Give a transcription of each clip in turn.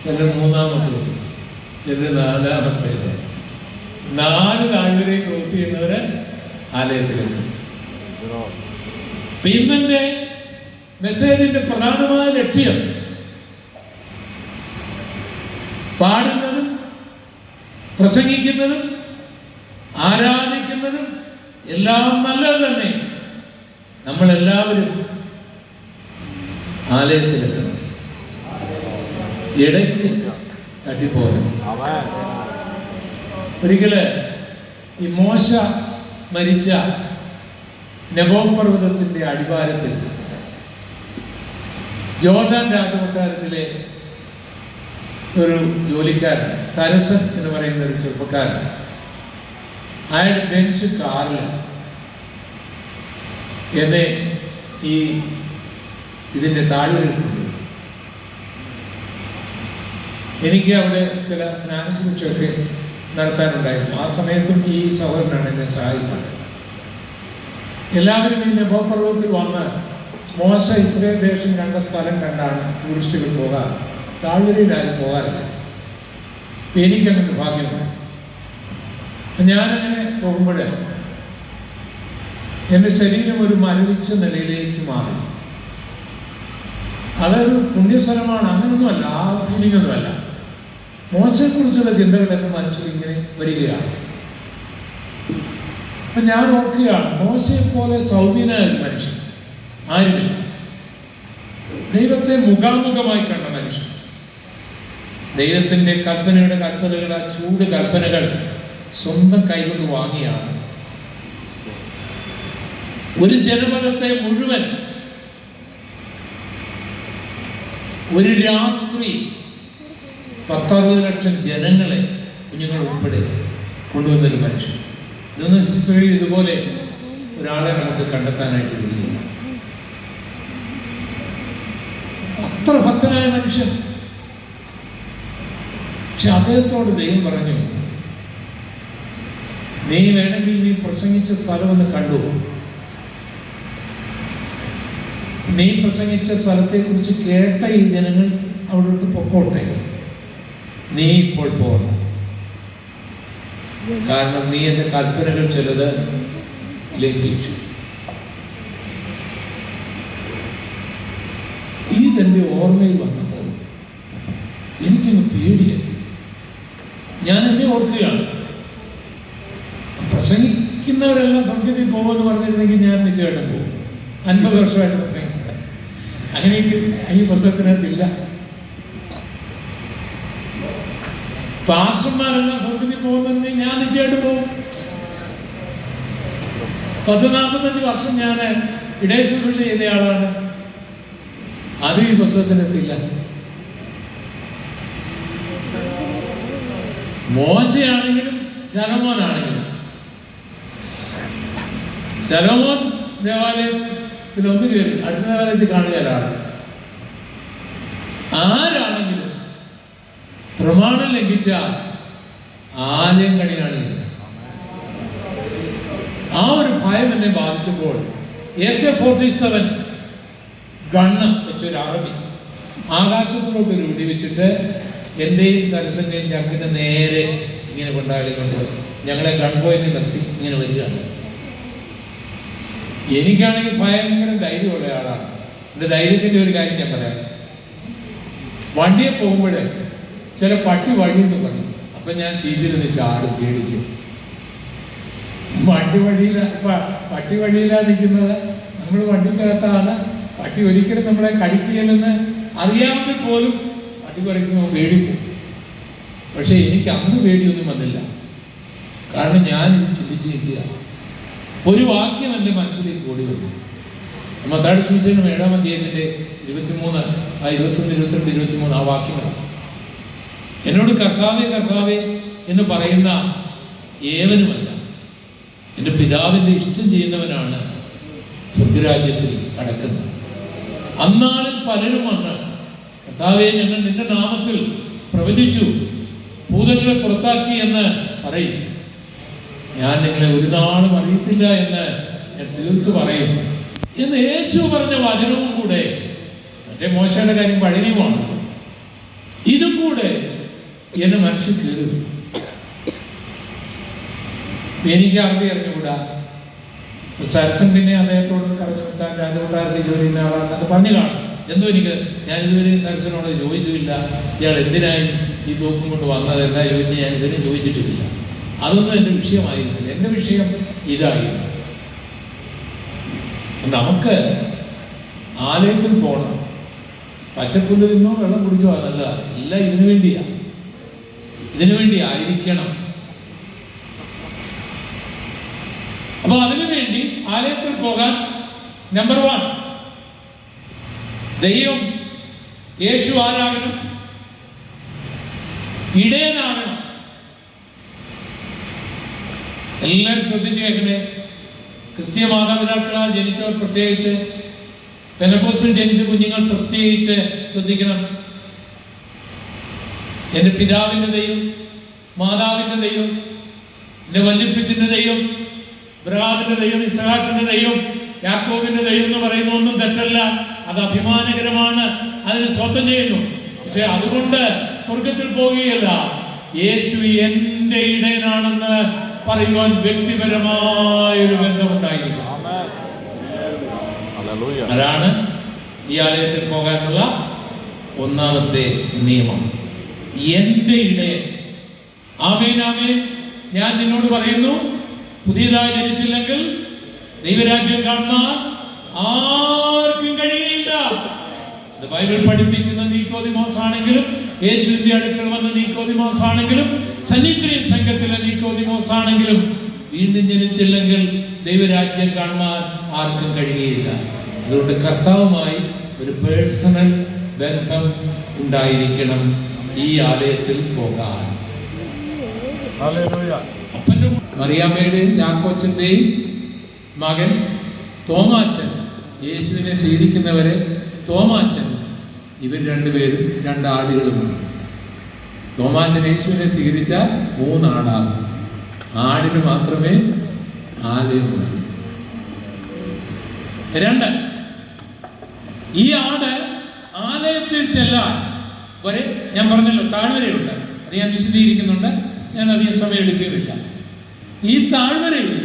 ചിലർ മൂന്നാമത്തേത്, ചിലർ നാലാമത്തേത്. 4 താഴ്വരെ ക്രോസ് ചെയ്യുന്നവര് ആലയത്തിലെത്തും. ഇന്നെന്റെ മെസ്സേജിന്റെ പ്രധാനമായ ലക്ഷ്യം പാടുന്നതും പ്രസംഗിക്കുന്നതും ആരാധിക്കുന്നതും എല്ലാം നല്ലത് തന്നെ. നമ്മളെല്ലാവരും ആലയത്തിലെത്തണം. ഇടയ്ക്ക് തട്ടിപ്പോകും. ഒരിക്കല് ഈ മോശ മരിച്ച നെബോ പർവ്വതത്തിന്റെ അടിവാരത്തിൽ ജോർദാൻ രാജകൊട്ടാരത്തിലെ ഒരു ജോലിക്കാരൻ, സരസൻ എന്ന് പറയുന്ന ഒരു ചെറുപ്പക്കാരൻ, അയാളുടെ ബെൻസ് കാറിൽ എന്നെ ഈ ഇതിൻ്റെ താഴ്വരയിൽ കൊണ്ടുപോയി. എനിക്ക് അവിടെ ചില സ്നാനശുശ്രൂഷയൊക്കെ നടത്താനുണ്ടായിരുന്നു. ആ സമയത്തും ഈ സഹോദരനാണ് എന്നെ സഹായിച്ചത്. എല്ലാവരും ഈ നെബോ പർവ്വതത്തിൽ വന്ന് മോശ ഇസ്രായേൽ ദേശം കണ്ട സ്ഥലം കണ്ടാണ് ടൂറിസ്റ്റുകൾ പോകാറ്. താഴ്വരയിൽ ആരും പോകാറില്ല. എനിക്കങ്ങനെ ഭാഗ്യമുണ്ട്. ഞാനങ്ങനെ പോകുമ്പോൾ എൻ്റെ ശരീരം ഒരു മരവിച്ച നിലയിലേക്ക് മാറി. അതൊരു പുണ്യസ്ഥലമാണ്, അങ്ങനൊന്നുമല്ല, ആ ഫീലിങ്ങൊന്നുമല്ല. മോശയെക്കുറിച്ചുള്ള ചിന്തകളൊക്കെ മനസ്സിൽ ഇങ്ങനെ വരികയാണ്. അപ്പം ഞാൻ ഓർക്കുകയാണ്, മോശയെപ്പോലെ സൗമ്യനായ ഒരു മനുഷ്യൻ ആരുമില്ല. ദൈവത്തെ മുഖാമുഖമായി കണ്ട മനുഷ്യൻ, ദൈവത്തിൻ്റെ കൽപ്പനകൾ, ആ ചൂട് കൽപ്പനകൾ സ്വന്തം കൈകൊണ്ട് വാങ്ങിയാണ് ഒരു ജനപദത്തെ മുഴുവൻ ഒരു രാത്രി 10-60 ലക്ഷം ജനങ്ങളെ, കുഞ്ഞുങ്ങൾ ഉൾപ്പെടെ കൊണ്ടുവന്നൊരു മനുഷ്യൻ. ഇതൊന്നും ഹിസ്റ്ററിയിൽ ഇതുപോലെ ഒരാളെ നമുക്ക് കണ്ടെത്താനായിട്ട് കഴിയില്ല. അത്ര ഭക്തനായ മനുഷ്യൻ. പക്ഷെ അദ്ദേഹത്തോട് ദൈവം പറഞ്ഞു, നീ വേണമെങ്കിൽ നീ പ്രസംഗിച്ച സ്ഥലം ഒന്ന് കണ്ടു. നീ പ്രസംഗിച്ച സ്ഥലത്തെക്കുറിച്ച് കേട്ട ഈ ജനങ്ങൾ അവിടോട്ട് പൊക്കോട്ടെ, നീ ഇപ്പോൾ പോകണം. കാരണം നീ എൻ്റെ കൽപ്പനകൾ ചിലത് ലംഘിച്ചു. ഇതെൻ്റെ ഓർമ്മയിൽ വന്നപ്പോൾ എനിക്കൊന്ന് പേടിയായി. ഞാൻ എന്നെ ഓർക്കുകയാണ്, പ്രസംഗിക്കുന്നവരെല്ലാം സംഘത്തിൽ പോകുമെന്ന് പറഞ്ഞിരുന്നെങ്കിൽ ഞാൻ നിശ്ചയമായിട്ടും പോകും. 50 വർഷമായിട്ട് പ്രസംഗിക്കാൻ. അങ്ങനെ ഈ പുസ്തകത്തിനകത്തില്ല. പാസ്റ്റർമാരെല്ലാം സംഘത്തിൽ പോകുന്നുണ്ടെങ്കിൽ ഞാൻ നിശ്ചയമായിട്ട് പോകും. 40-45 വർഷം ഞാൻ ഇടയശുശ്രൂഷ ചെയ്ത ആളാണ്. അത് ഈ പുസ്തകത്തിനെത്തില്ല. മോശയാണെങ്കിലും ശലോമോനാണെങ്കിലും, ശലോമോൻ ദേവാലയത്തിൽ ഒന്ന് കയറി അടുത്ത ദേവാലയത്തിൽ കാണുകയാണ്. ആരാണെങ്കിലും പ്രമാണം ലംഘിച്ച ആലയം കണിയാണ്. ആ ഒരു ഭയം എന്നെ ബാധിച്ചപ്പോൾ AK-47 ഗണ്ണ് വെച്ചൊരു അറബി ആകാശത്തിലോട്ട് ഒരു വെടിവെച്ചിട്ട് എൻ്റെയും സരസൻ്റെയും ചങ്കിൻ്റെ നേരെ ഇങ്ങനെ കൊണ്ടാളിക്കൊണ്ട് ഞങ്ങളെ ഗൺ പോയിന്റ് നിർത്തി ഇങ്ങനെ വരികയാണ്. എനിക്കാണെങ്കിൽ ഭയങ്കര ധൈര്യമുള്ള ആളാണ്. എൻ്റെ ധൈര്യത്തിൻ്റെ ഒരു കാര്യം ഞാൻ പറയാം. വണ്ടിയെ പോകുമ്പോഴേ ചില പട്ടി വഴിയെന്ന് പറഞ്ഞു. അപ്പം ഞാൻ സീറ്റിൽ ചാടും പേടിച്ച്. പട്ടി വഴിയിലാണ് നിൽക്കുന്നത്, നമ്മൾ വണ്ടിക്കകത്താണ്. പട്ടി ഒരിക്കലും നമ്മളെ കടിക്കുകയില്ലെന്ന് അറിയാമെങ്കിൽ പോലും പട്ടി കുറയ്ക്കുമ്പോൾ പേടിക്കും. പക്ഷെ എനിക്ക് അന്ന് പേടിയൊന്നും വന്നില്ല. കാരണം ഞാൻ ഇത് ചിന്തിച്ചിരിക്കുക. ഒരു വാക്യം എൻ്റെ മനസ്സിലേക്ക് ഓടി വന്നു. മത്തായിയുടെ സുവിശേഷം 7-ാം അധ്യായത്തിൻ്റെ 23, 21, 22, 23 ആ വാക്യങ്ങളാണ്. എന്നോട് കർത്താവേ കർത്താവേ എന്ന് പറയുന്ന ഏവനുമല്ല, എൻ്റെ പിതാവിൻ്റെ ഇഷ്ടം ചെയ്യുന്നവനാണ് സ്വർഗ്ഗരാജ്യത്തിൽ കടക്കുന്നത്. അന്നാളിൽ പലരും വന്ന് കർത്താവേ ഞങ്ങൾ നിന്റെ നാമത്തിൽ പ്രവചിച്ചു, ഭൂതങ്ങളെ പുറത്താക്കി എന്ന് പറയും. ഞാൻ നിങ്ങളെ ഒരു നാളും അറിയത്തില്ല എന്ന് ഞാൻ തീർത്തു പറയും എന്ന് യേശു പറഞ്ഞ വചനവും കൂടെ, മറ്റേ മോശയുടെ കാര്യം പഴനിയുമാണ്. ഇതും കൂടെ എന്റെ മനസ്സിൽ കയറും. എനിക്ക് അറബി അറിഞ്ഞുകൂടാ. സരസൻ പിന്നെ അദ്ദേഹത്തോട് പറഞ്ഞു താൻ രാജകൊട്ടാരത്തിൽ ജോലി ചെയ്യുന്ന ആളാണെന്നൊക്കെ പറഞ്ഞു കാണും. എന്തോ ഞാൻ ഇതുവരെയും സരസനോട് ചോദിച്ചില്ല, ഇയാൾ എന്തിനായി ഈ തോക്കും കൊണ്ട് വന്നത് എന്താ ചോദിച്ച് ഞാൻ ഇതുവരെയും ചോദിച്ചിട്ടില്ല. അതൊന്നും എൻ്റെ വിഷയമായിരുന്നില്ല. എൻ്റെ വിഷയം ഇതായിരുന്നു. നമുക്ക് ആലയത്തിൽ പോകണം, പച്ചപ്പുല്ല് തിന്നോ വെള്ളം കുടിച്ചോ അതല്ല, എല്ലാം ഇതിനു വേണ്ടിയാണ്, ഇതിനു വേണ്ടി ആയിരിക്കണം. അപ്പൊ അതിനുവേണ്ടി ആലയത്തിൽ പോകാൻ നമ്പർ 1 ദൈവം യേശു ആരാകണം? ഇടയനാകണം. എല്ലാവരും ശ്രദ്ധിച്ചു കേൾക്കണേ. ക്രിസ്തീയ മാതാപിതാക്കളാൽ ജനിച്ചവർ പ്രത്യേകിച്ച്, പെന്തക്കോസ്തിൽ ജനിച്ച കുഞ്ഞുങ്ങൾ പ്രത്യേകിച്ച് ശ്രദ്ധിക്കണം. എൻ്റെ പിതാവിൻ്റെ ദൈവം, മാതാവിൻ്റെ ദൈവം, എൻ്റെ വല്യപ്പച്ചൻ്റെ ദൈവം, ഇബ്രാഹിമിന്റെ ദൈവം, ഇസ്ഹാക്കിന്റെ ദൈവം, യാക്കോബിന്റെ ദൈവം എന്ന് പറയുന്ന ഒന്നും തെറ്റല്ല. അത് അഭിമാനകരമാണ്, അതിന് സ്വന്തം ചെയ്യുന്നു. പക്ഷെ അതുകൊണ്ട് സ്വർഗത്തിൽ പോവുകയല്ല. യേശു എൻ്റെ ഇടയനാണെന്ന് പറയുവാൻ വ്യക്തിപരമായൊരു ബന്ധമുണ്ടായിരുന്നു. അതാണ് ഈ ആലയത്തിൽ പോകാനുള്ള ഒന്നാമത്തെ നിയമം. എൻ്റെ ഇടയൻ. ആമേൻ ആമേൻ. ഞാൻ നിന്നോട് പറയുന്നു, പുതിയതായി ജനിച്ചില്ലെങ്കിൽ ദൈവരാജ്യം കാണാൻ ആർക്കും കഴിയില്ല. ഇത് ബൈബിൾ പഠിപ്പിക്കുന്ന നീക്കോദിമോസ് ആണെങ്കിലും, യേശുവിന്റെ അടുക്കൽ വന്ന നീക്കോദിമോസ് ആണെങ്കിലും, സന്നിധിയിൽ സംഘത്തിലെ നീക്കോദിമോസ് ആണെങ്കിലും, വീണ്ടും ജനിച്ചില്ലെങ്കിൽ ദൈവരാജ്യം കാണാൻ ആർക്കും കഴിയുകയില്ല. അതുകൊണ്ട് കർത്താവുമായി ഒരു പേഴ്സണൽ ബന്ധം ഉണ്ടായിരിക്കണം ഈ ആലയത്തിൽ പോകാൻ. അപ്പൻ്റെ മറിയാമ്മയുടെയും ചാക്കോച്ചൻ്റെയും മകൻ തോമാച്ചൻ, യേശുവിനെ സ്വീകരിക്കുന്നവരെ തോമാച്ചൻ, ഇവർ രണ്ടുപേരും 2 ആടുകളുമാണ്. തോമാച്ചൻ യേശുവിനെ സ്വീകരിച്ചാൽ 3 ആടാകും. ആടിന് മാത്രമേ ആലയമുള്ളൂ. 2, ഈ ആട് ആലയത്തിൽ ചെല്ലാൻ വരെ ഞാൻ പറഞ്ഞല്ലോ താഴ്വരയുണ്ട്. അത് ഞാൻ വിശദീകരിക്കുന്നുണ്ട്, ഞാൻ അധികം സമയം എടുക്കുകയില്ല. ഈ താഴ്വരയിൽ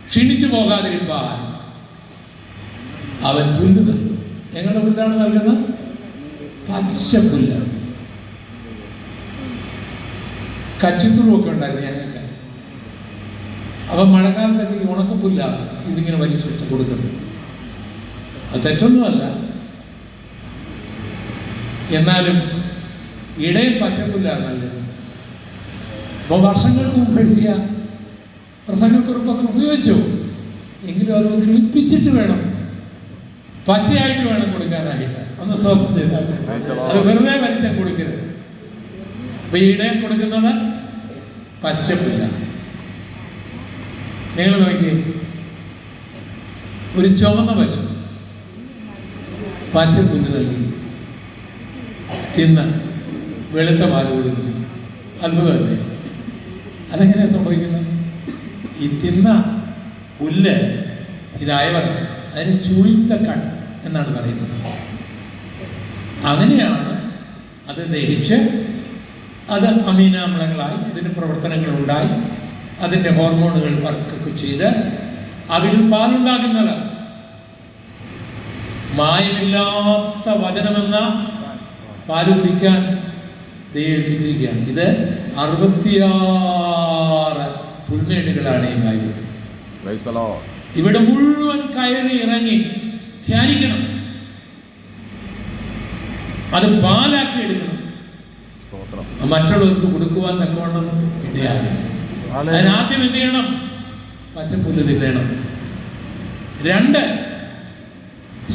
ക്ഷീണിച്ചു പോകാതിരിക്കാൻ അവൻ പുല്ല് നൽകും. എങ്ങനെ പുല്ലാണ് നൽകുന്നത്? പച്ചപ്പുല്ല്. കച്ചിത്തുറുമൊക്കെ ഉണ്ടായിരുന്നു ഞങ്ങൾക്ക്. അവൻ മഴക്കാലത്തൊക്കെ ഈ ഉണക്കപ്പുല്ലാണ് ഇതിങ്ങനെ വലിച്ചു വെച്ച് കൊടുക്കുന്നത്. അത് തെറ്റൊന്നുമല്ല. എന്നാലും ഇടയിൽ പച്ചപ്പുല്ലാണ് നല്ലത്. അപ്പോൾ വർഷങ്ങൾക്ക് മുമ്പ് എഴുതിയ പ്രസംഗക്കുറിപ്പൊക്കെ ഉപയോഗിച്ചു. എങ്കിലും അത് കിളിപ്പിച്ചിട്ട് വേണം, പച്ചയായിട്ട് വേണം കൊടുക്കാനായിട്ട്. ഒന്ന് സ്വന്തം ചെയ്താൽ അത് വെറുതെ വലിച്ച കൊടുക്കരുത്. അപ്പൊ ഇടയിൽ കൊടുക്കുന്നത് പച്ചപ്പുല്ല. നിങ്ങൾ നോക്കി, ഒരു ചുവന്ന പശു പച്ചപ്പുല്ല് നൽകി തിന്ന് വെളുത്ത പാല് കൊടുക്കുന്നു. അത്ഭുതമല്ലേ? അതെങ്ങനെയാണ് സംഭവിക്കുന്നത്? ഈ തിന്ന പുല്ല് ഇതായവർ അതിന് ചുളിത്ത കട്ട് എന്നാണ് പറയുന്നത്. അങ്ങനെയാണ് അത് ദഹിച്ച് അത് അമീനാമ്ലങ്ങളായി ഇതിന് പ്രവർത്തനങ്ങളുണ്ടായി അതിൻ്റെ ഹോർമോണുകൾ വർക്കൊക്കെ ചെയ്ത് അതിൽ പാലുണ്ടാകുന്നത്. മായമില്ലാത്ത വചനമെന്ന പാല് കുടിക്കാൻ ദൈവം എത്തിച്ചിരിക്കുകയാണ്. ഇത് 66 പുൽമേടുകളാണ് ഈ ബൈബിൾ. ഇവിടെ മുഴുവൻ കയറി ഇറങ്ങി ധ്യാനിക്കണം, അത് പാലാക്കി എടുക്കണം, മറ്റുള്ളവർക്ക് കൊടുക്കുവാൻ തക്കവണ്ണം ഇടയാണ്. അതിനാദ്യം എന്ത് ചെയ്യണം? പച്ചപ്പുല്ല് തിന്നണം. 2,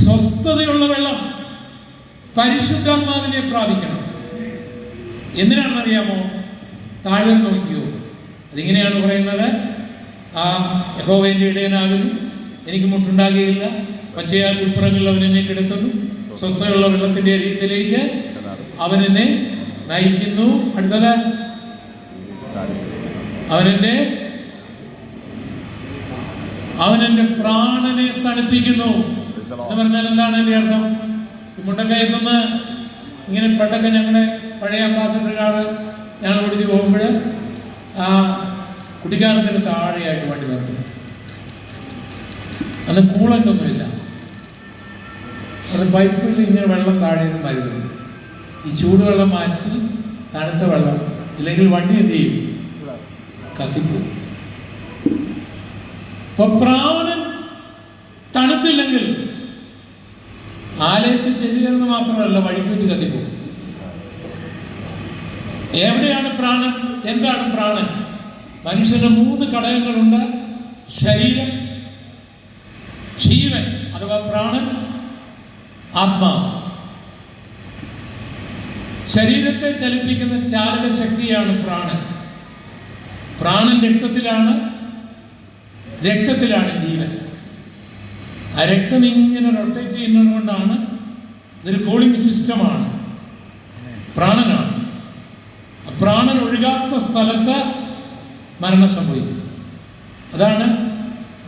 സ്വസ്ഥതയുള്ള വെള്ളം, പരിശുദ്ധാത്മാവിനെ പ്രാപിക്കണം. എന്തിനാണെന്നറിയാമോ? താഴ്വര നോക്കിയോ, അതിങ്ങനെയാണ് പറയുന്നത്, ആ യഹോവയുടെ ഇടയനാകുന്നു, എനിക്ക് മുട്ടുണ്ടാകുകയില്ല, പച്ചയായ ഉൾപ്പുറങ്ങളിൽ അവൻ എന്നെ കിടത്തുന്നു, സ്വസ്ഥതയുള്ള വെള്ളത്തിന്റെ അരിയത്തിലേക്ക് അവൻ എന്നെ നയിക്കുന്നു. അടുത്തത്, അവനെന്റെ പ്രാണനെ തണുപ്പിക്കുന്നു എന്ന് പറഞ്ഞാൽ എന്താണ് എൻ്റെ അർത്ഥം? മുണ്ടക്കയത്തുനിന്ന് ഇങ്ങനെ പണ്ടൊക്കെ ഞങ്ങളുടെ പഴയ അംബാസഡർ ഞാൻ ഓടിച്ച് പോകുമ്പോൾ ആ കുട്ടിക്കാലത്തിന് താഴെയായിട്ട് വണ്ടി നിർത്തും. അന്ന് കൂളൻ്റൊന്നുമില്ല. അത് പൈപ്പിൽ ഇങ്ങനെ വെള്ളം താഴെ നിന്ന് വരുന്നത്. ഈ ചൂടുവെള്ളം മാറ്റി തണുത്ത വെള്ളം, ഇല്ലെങ്കിൽ വണ്ടി എന്ത് ചെയ്യും? കത്തിപ്പോവും. അപ്പൊ പ്രാണൻ തണുത്തില്ലെങ്കിൽ ആലയത്തിൽ ചെല്ലുകയെന്ന് മാത്രമല്ല, വഴിക്ക് വെച്ച് കത്തിപ്പോവും. എവിടെയാണ് പ്രാണൻ? എന്താണ് പ്രാണൻ? മനുഷ്യന് 3 ഘടകങ്ങളുണ്ട്: ശരീരം, ജീവൻ അഥവാ പ്രാണൻ, ആത്മാവ്. ശരീരത്തെ ചലിപ്പിക്കുന്ന ചാലക ശക്തിയാണ് പ്രാണൻ. പ്രാണൻ രക്തത്തിലാണ് ജീവൻ. ആ രക്തം ഇങ്ങനെ റൊട്ടേറ്റ് ചെയ്യുന്നത് കൊണ്ടാണ് ഇതൊരു കൂളിംഗ് സിസ്റ്റമാണ്. പ്രാണനാണ്. പ്രാണൻ ഒഴുകാത്ത സ്ഥലത്ത് മരണം സംഭവിക്കും. അതാണ്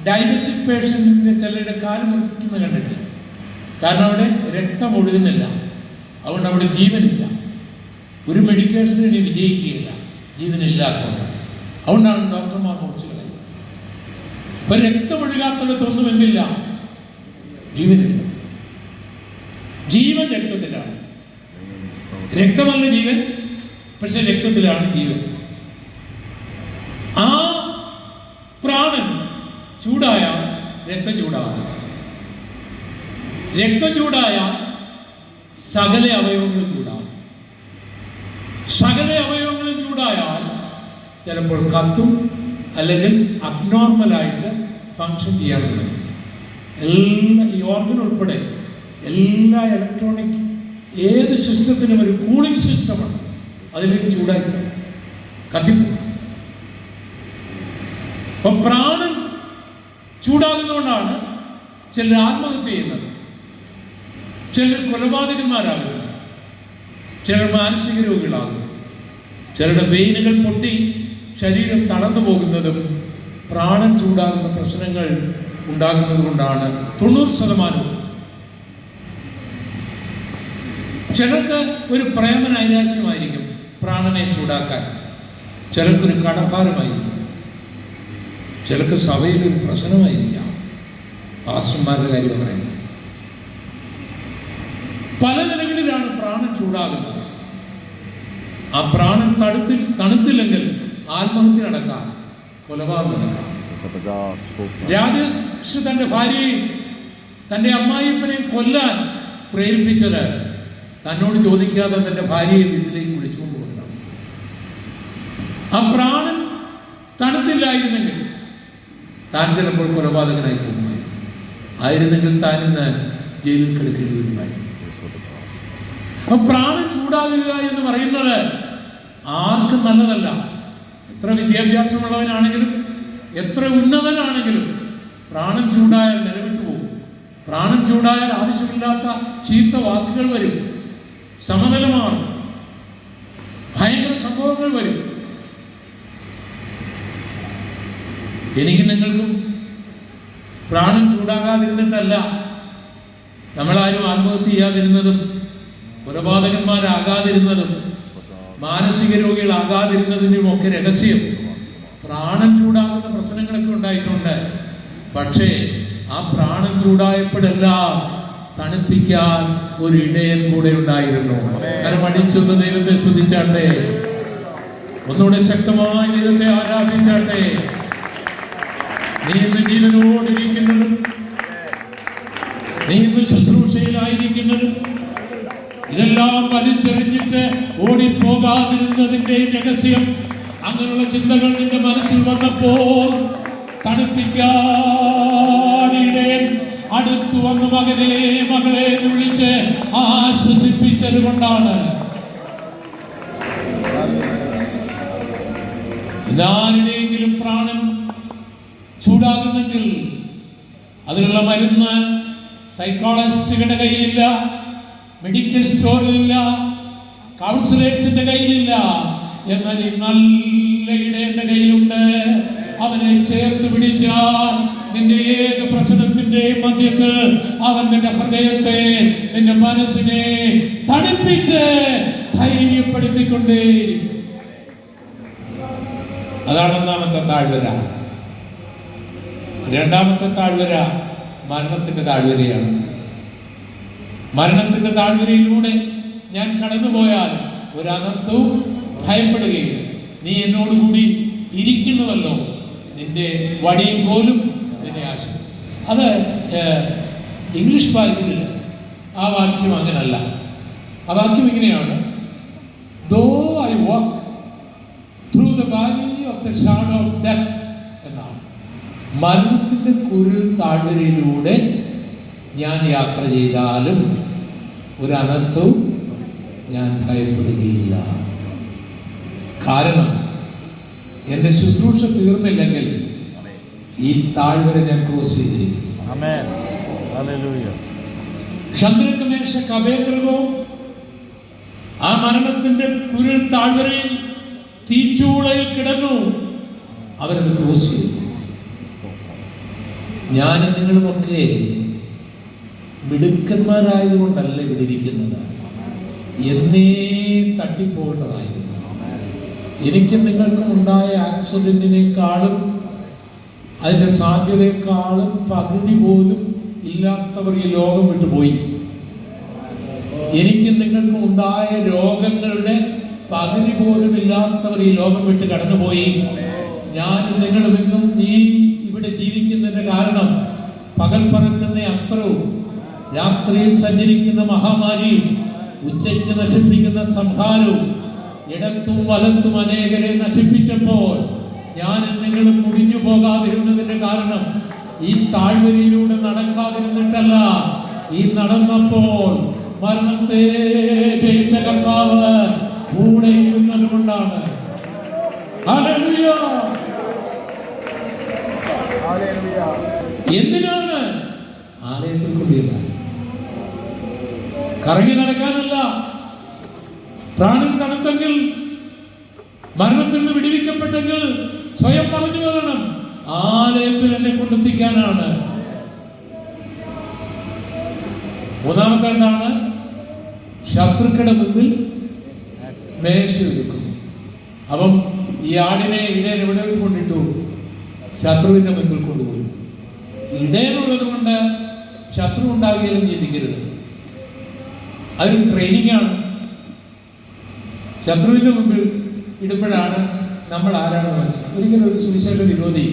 ഡയബറ്റിക് പേഷ്യൻറ്റിൻ്റെ ചിലരുടെ കാല് മുറിക്കുന്നത് കണ്ടിട്ട്. കാരണം അവിടെ രക്തം ഒഴുകുന്നില്ല, അതുകൊണ്ട് അവിടെ ജീവനില്ല. ഒരു മെഡിക്കേഷനും ഇനി വിജയിക്കുകയില്ല ജീവനില്ലാത്തതുകൊണ്ട്. അതുകൊണ്ടാണ് ഡോക്ടർമാർ മുറിച്ച് കളയുന്നത്. അപ്പൊ രക്തം ഒഴുകാത്തിടത്തൊന്നും എന്തില്ല? ജീവനില്ല. ജീവൻ രക്തത്തിലാണ്. രക്തമല്ല ജീവൻ, പക്ഷെ രക്തത്തിലാണ് ജീവൻ. ആ പ്രാണൻ ചൂടായ രക്തം ചൂടാകും. രക്തം ചൂടായ സകല അവയവങ്ങളും ചൂടാകും. സകല അവയവങ്ങളും ചൂടായാൽ ചിലപ്പോൾ കത്തും, അല്ലെങ്കിൽ അബ്നോർമലായിട്ട് ഫങ്ഷൻ ചെയ്യാൻ തുടങ്ങും. എല്ലാ ഈ ഓർഗൻ ഉൾപ്പെടെ എല്ലാ ഇലക്ട്രോണിക് ഏത് സിസ്റ്റത്തിനും ഒരു കൂളിംഗ് സിസ്റ്റമാണ്. അതിലേക്ക് ചൂടായി കത്തിപ്പോകും. അപ്പൊ പ്രാണൻ ചൂടാകുന്നതുകൊണ്ടാണ് ചിലർ ആത്മഹത്യ ചെയ്യുന്നത്, ചിലർ കൊലപാതകന്മാരാകുന്നത്, ചിലർ മാനസിക രോഗികളാകുന്നു, ചിലരുടെ വെയിനുകൾ പൊട്ടി ശരീരം തളർന്നു പോകുന്നതും പ്രാണൻ ചൂടാകുന്ന പ്രശ്നങ്ങൾ ഉണ്ടാകുന്നത് കൊണ്ടാണ്. 90%. ചിലർക്ക് ഒരു പ്രേമനൈരാശ്യമായിരിക്കും പ്രാണനെ ചൂടാക്കാൻ, ചിലർക്കൊരു കടഭാരമായിരിക്കും, ചിലർക്ക് സഭയിലൊരു പ്രശ്നമായിരിക്കാം. പാസ്റ്റർമാരുടെ കാര്യം പറയുന്നത്. പല നിലകളിലാണ് പ്രാണൻ ചൂടാകുന്നത്. ആ പ്രാണൻ തണുത്തില്ലെങ്കിൽ ആത്മഹത്യ നടക്കാം, കൊലപാതകം നടക്കാം. രാജേഷ് തൻ്റെ ഭാര്യയെ, തൻ്റെ അമ്മായിപ്പനെ കൊല്ലാൻ പ്രേരിപ്പിച്ചത് തന്നോട് ചോദിക്കാതെ തൻ്റെ ഭാര്യയെ വീട്ടിലേക്ക് വിളിച്ചുകൊണ്ട് പോകണം. ആ പ്രാണൻ തണുത്തില്ലായിരുന്നെങ്കിൽ താൻ ചിലപ്പോൾ കൊലപാതകനായി പോകുമായിരുന്നു. ആയിരുന്നെങ്കിൽ താൻ ഇന്ന് ജയിലിൽ കിടക്കേണ്ടി വരുമായിരുന്നു. അപ്പൊ പ്രാണൻ ചൂടാകുക എന്ന് പറയുന്നത് ആർക്കും നല്ലതല്ല. എത്ര വിദ്യാഭ്യാസമുള്ളവനാണെങ്കിലും എത്ര ഉന്നതനാണെങ്കിലും പ്രാണൻ ചൂടായാൽ നിലവിട്ടു പോകും. പ്രാണൻ ചൂടായാൽ ആവശ്യമില്ലാത്ത ചീത്ത വാക്കുകൾ വരും, സമനില മാറും, ഭയങ്കര സംഭവങ്ങൾ വരും. എനിക്ക് നിങ്ങൾക്കും പ്രാണൻ ചൂടാകാതിരുന്നിട്ടല്ല നമ്മളാരും ആത്മഹത്യ ചെയ്യാതിരുന്നതും, കൊലപാതകന്മാരാകാതിരുന്നതും, മാനസിക രോഗികളാകാതിരുന്നതിനും ഒക്കെ രഹസ്യം പ്രാണൻ ചൂടാകുന്ന പ്രശ്നങ്ങളൊക്കെ ഉണ്ടായിട്ടുണ്ട്. പക്ഷേ ആ പ്രാണൻ ചൂടായപ്പോഴെല്ലാം തണുപ്പിക്കാൻ ഒരു ഇടയൻ കൂടെ ഉണ്ടായിരുന്നു. കരമടിച്ചൊന്ന് ദൈവത്തെ സ്തുതിച്ചാട്ടെ, ഒന്നുകൂടെ ശക്തമായി ദൈവത്തെ ആരാധിച്ചാട്ടെ. നീ ഇന്ന് ജീവനോടിരിക്കുന്നതും, നീ ഇന്ന് ശുശ്രൂഷയിലായിരിക്കുന്നതും, ഇതെല്ലാം വലിച്ചെറിഞ്ഞിട്ട് ഓടിപ്പോകാതിരുന്നതിന്റെ രഹസ്യം, അങ്ങനെയുള്ള ചിന്തകൾ നിന്റെ മനസ്സിൽ വന്നപ്പോൾ തണുപ്പിക്കാനിടയൻ അടുത്തു വന്ന് മകനെ മകളെ വിളിച്ച് ആശ്വസിപ്പിച്ചത് കൊണ്ടാണ്. ആരുടെയെങ്കിലും പ്രാണൻ ചൂടാകുന്നെങ്കിൽ അതിനുള്ള മരുന്ന് സൈക്കോളജിസ്റ്റുകളുടെ കയ്യിലില്ല, മെഡിക്കൽ സ്റ്റോറിലില്ല, കൗൺസിലേഴ്സിന്റെ കയ്യിലില്ല. എന്നാൽ ഈ നല്ല ഇടയന്റെ കയ്യിലുണ്ട്. അവനെ ചേർത്ത് പിടിച്ചാൽ നിന്റെ ഏത് പ്രശ്നത്തിന്റെയും സാന്നിധ്യത്തിൽ അവൻ നിന്റെ ഹൃദയത്തെ, നിന്റെ മനസ്സിനെ തണുപ്പിച്ച് ധൈര്യപ്പെടുത്തിക്കൊണ്ടേയിരിക്കും. അതാണ് ഒന്നാമത്തെ താഴ്വര. രണ്ടാമത്തെ താഴ്വര മരണത്തിന്റെ താഴ്വരയാണ്. മരണത്തിന്റെ താഴ്വരയിലൂടെ ഞാൻ കടന്നുപോയാൽ ഒരു അനർത്ഥവും ഭയപ്പെടുകയില്ല. നീ എന്നോടുകൂടി ഇരിക്കുന്നുവല്ലോ, നിന്റെ വടിയും കോലും നിന്നെ ആശ്രയിക്കും. അത് ഇംഗ്ലീഷ് ബൈബിളിൽ ആ വാക്യം അങ്ങനല്ല. ആ വാക്യം ഇങ്ങനെയാണ്: though I walk through the valley of the shadow of death എന്നാണ്. മരണത്തിന്റെ കുരുൾ താഴ്വരയിലൂടെ ഞാൻ യാത്ര ചെയ്താലും ഒരു അനർത്ഥവും ഞാൻ ഭയപ്പെടുകയില്ല. കാരണം എൻ്റെ ശുശ്രൂഷ തീർന്നില്ലെങ്കിൽ ഈ താഴ്വര ഞാൻ ക്രോസ് ചെയ്തിരിക്കും. ശദ്രക്ക് മേശക്ക് അബേദ്നെഗോ ആ മരണത്തിന്റെ കുരുൾ താഴ്വരയിൽ തീച്ചൂളയിൽ കിടന്നു. അവരത് ക്രോസ് ചെയ്തു. ഞാനും നിങ്ങളുമൊക്കെ മിടുക്കന്മാരായതുകൊണ്ടല്ല ഇവിടെ ഇരിക്കുന്നത്, എന്നേ തട്ടിപ്പോകേണ്ടതായിരുന്നു. എനിക്കും നിങ്ങൾക്കും ഉണ്ടായ ആക്സിഡന്റിനേക്കാളും അതിൻ്റെ സാധ്യതയെക്കാളും പകുതി പോലും ഇല്ലാത്തവർ ഈ ലോകം വിട്ടുപോയി. എനിക്കും നിങ്ങൾക്കും ഉണ്ടായ രോഗങ്ങളുടെ പകുതി പോലും ഇല്ലാത്തവർ ഈ ലോകം വിട്ട് കടന്നുപോയി. ഞാനും നിങ്ങളും ഇന്നും ഇവിടെ ജീവിക്കുന്നതിന്റെ കാരണം പകൽ പറക്കുന്ന അസ്ത്രവും രാത്രിയിൽ സഞ്ചരിക്കുന്ന മഹാമാരിയും ഉച്ചയ്ക്ക് നശിപ്പിക്കുന്ന സംഹാരവും ഇടത്തും വലത്തും അനേകരെ നശിപ്പിച്ചപ്പോൾ ഞാനും നിങ്ങളും മുടിഞ്ഞു പോകാതിരുന്നതിന്റെ കാരണം ഈ താഴ്വരയിലൂടെ നടക്കാതിരുന്നിട്ടല്ല, ഈ നടന്നപ്പോൾ മരണത്തെ ജയിച്ച കർത്താവ് കൂടെ ഇരുന്നത് കൊണ്ടാണ്. എന്തിനാണ്? ആലയത്തിൽ കൊണ്ടിരുന്ന കറങ്ങി നടക്കാനല്ല. പ്രാണൻ തണുത്തെങ്കിൽ, മരണത്തിൽ നിന്ന് വിടുവിക്കപ്പെട്ടെങ്കിൽ സ്വയം പറഞ്ഞു കൊള്ളണം, ആലയത്തിൽ എന്നെ കൊണ്ടെത്തിക്കാനാണ്. മൂന്നാമത്തെ എന്താണ്? ശത്രുക്കളുടെ മുമ്പിൽ മേശ ഒരുക്കുന്നു. അപ്പം ഈ ആടിനെ ഇടയൻ എവിടെ കൊണ്ടിട്ടു? ശത്രുവിന്റെ മുൻപിൽ കൊണ്ടുപോയി. ഇടയനുള്ളത് കൊണ്ട് ശത്രു ഉണ്ടാവുകയും ചിന്തിക്കരുത്. അതൊരു ട്രെയിനിങ് ആണ്. ശത്രുവിന്റെ മുമ്പിൽ ഇടുമ്പോഴാണ് നമ്മൾ ആരാണെന്ന് മനസ്സിലാക്കുക. ഒരിക്കലും ഒരു സുവിശേഷ വിരോധി